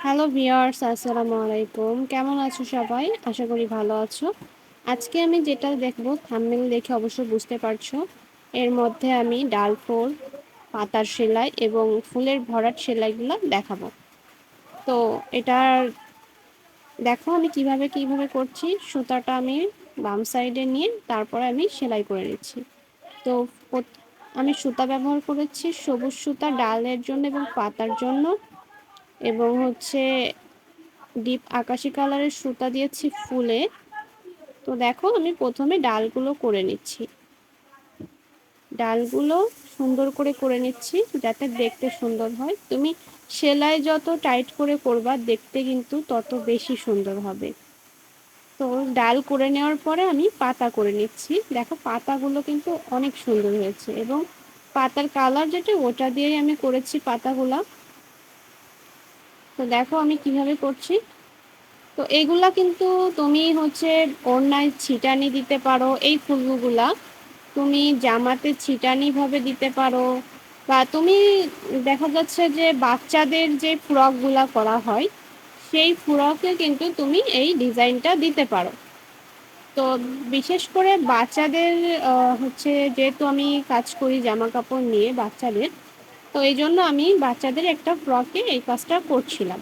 Hello viewers, আসসালামু আলাইকুম। কেমন আছো সবাই? আশা করি ভালো আছো। আজকে আমি যেটা দেখবো থাম্বনেল দেখে অবশ্যই বুঝতে পারছো। এর মধ্যে আমি ডাল ফোল, পাতার সেলাই এবং ফুলের ভরাট সেলাইগুলো দেখাবো। তো এটার দেখো আমি কিভাবে করছি। সুতাটা আমি বাম সাইডে নিয়ে তারপরে আমি সেলাই করে নিচ্ছি। তো আমি সুতা ব্যবহার করেছি সবুজ সুতা ডালের জন্য এবং পাতার জন্য, এবং হচ্ছে ডিপ আকাশি কালারের সুতা দিয়েছি ফুলে। তো দেখো আমি প্রথমে ডালগুলো করে নিচ্ছি, ডালগুলো সুন্দর করে নিচ্ছি যাতে দেখতে সুন্দর হয়। তুমি সেলাই যত টাইট করে করবা দেখতে কিন্তু তত বেশি সুন্দর হবে। তো ডাল করে নেওয়ার পরে আমি পাতা করে নিচ্ছি। দেখো পাতাগুলো কিন্তু অনেক সুন্দর হয়েছে এবং পাতার কালার যেটা ওটা দিয়েই আমি করেছি পাতাগুলা। তো দেখো আমি কিভাবে করছি। তো এইগুলা কিন্তু তুমি হচ্ছে ওড়নায় ছিটানি দিতে পারো। এই ফুলগুলা তুমি জামাতে ছিটানি ভাবে দিতে পারো, বা তুমি দেখা যাচ্ছে যে বাচ্চাদের যে ফ্রকগুলা করা হয় সেই ফ্রকে কিন্তু তুমি এই ডিজাইনটা দিতে পারো। তো বিশেষ করে বাচ্চাদের হচ্ছে যেহেতু আমি কাজ করি জামা কাপড় নিয়ে বাচ্চাদের, তো এই জন্য আমি বাচ্চাদের একটা ফ্রকে এই কাজটা করছিলাম।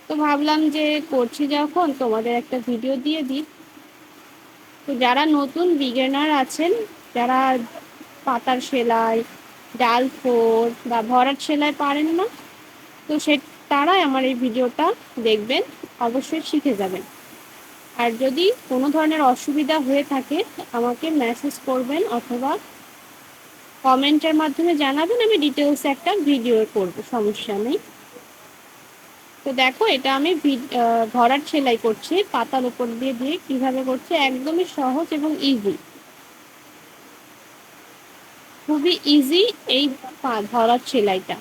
তো ভাবলাম যে করছি যখন তোমাদের একটা ভিডিও দিয়ে দিই। তো যারা নতুন বিগিনার আছেন, যারা পাতার সেলাই, ডাল ফোল্ড বা ভরাট সেলাই পারেন না, তো তারাই আমার এই ভিডিওটা দেখবেন, অবশ্যই শিখে যাবেন। আর যদি কোনো ধরনের অসুবিধা হয়ে থাকে আমাকে মেসেজ করবেন অথবা কমেন্টের মাধ্যমে জানাবেন, আমি ডিটেলসে একটা ভিডিও করব, সমস্যা নেই। তো দেখো এটা আমি ভরাট সেলাই করছি পাতার উপর দিয়ে দিয়ে কিভাবে করছি, একদমই সহজ এবং ইজি, খুবই ইজি এই ভরাট সেলাইটা।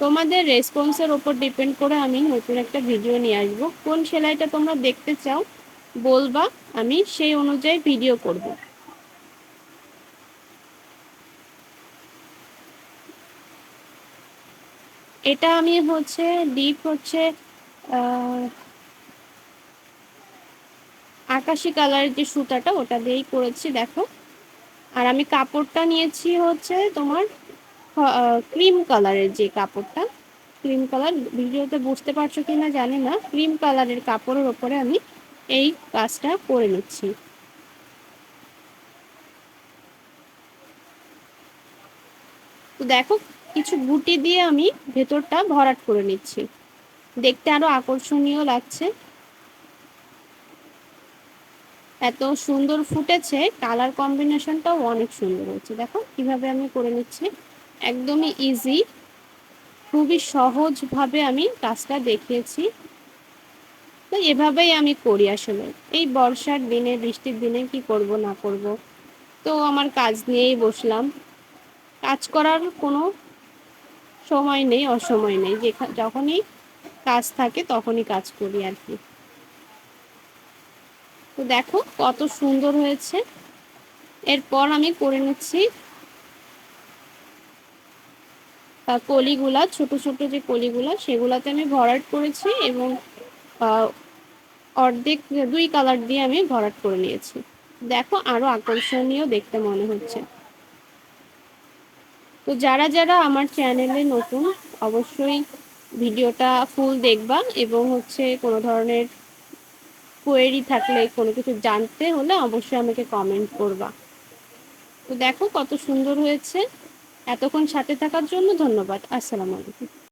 তোমাদের রেসপন্সের উপর ডিপেন্ড করে আমি নতুন একটা ভিডিও নিয়ে আসবো। কোন সেলাইটা তোমরা দেখতে চাও বলবা, আমি সেই অনুযায়ী ভিডিও করব। এটা আমি হচ্ছে ডিপ হচ্ছে আকাশি কালারের যে সুতাটা ওটা দিয়েই করেছি দেখো। আর আমি কাপড়টা নিয়েছি হচ্ছে তোমার ক্রিম কালারের যে কাপড়টা, ক্রিম কালার, ভিডিওতে বুঝতে পারছো কিনা জানি না, ক্রিম কালারের কাপড়ের ওপরে আমি এই কাজটা করে নিচ্ছি। তো দেখো কিছু বুটি দিয়ে আমি ভেতরটা ভরাট করে নিচ্ছি, দেখতে আরো আকর্ষণীয় লাগছে। এত সুন্দর ফুটেছে, কালার কম্বিনেশনটাও অনেক সুন্দর হচ্ছে। দেখো কিভাবে আমি করে নিচ্ছি, একদমই ইজি, খুবই সহজভাবে আমি কাজটা দেখিয়েছি। তো এভাবেই আমি করি আসলে। এই বর্ষার দিনে, বৃষ্টির দিনে কি করব না করব, তো আমার কাজ নিয়েই বসলাম। কাজ করার কোনো সময় নেই, অসময় নেই, যখনই কাজ থাকে তখনই কাজ করি আর কি। তো দেখো কত সুন্দর হয়েছে। এরপর আমি করে নিচ্ছি কলিগুলা, ছোট ছোট যে কলিগুলা সেগুলাতে আমি ভরাট করেছি এবং অর্ধেক দুই কালার দিয়ে আমি ভরাট করে নিয়েছি। দেখো আরো আকর্ষণীয় দেখতে মনে হচ্ছে। তো যারা যারা আমার চ্যানেলে নতুন অবশ্যই ভিডিওটা ফুল দেখবা, এবং হচ্ছে কোনো ধরনের কোয়েরি থাকলে, কোনো কিছু জানতে হলে অবশ্যই আমাকে কমেন্ট করবা। তো দেখো কত সুন্দর হয়েছে। এতক্ষণ সাথে থাকার জন্য ধন্যবাদ। আসসালামু আলাইকুম।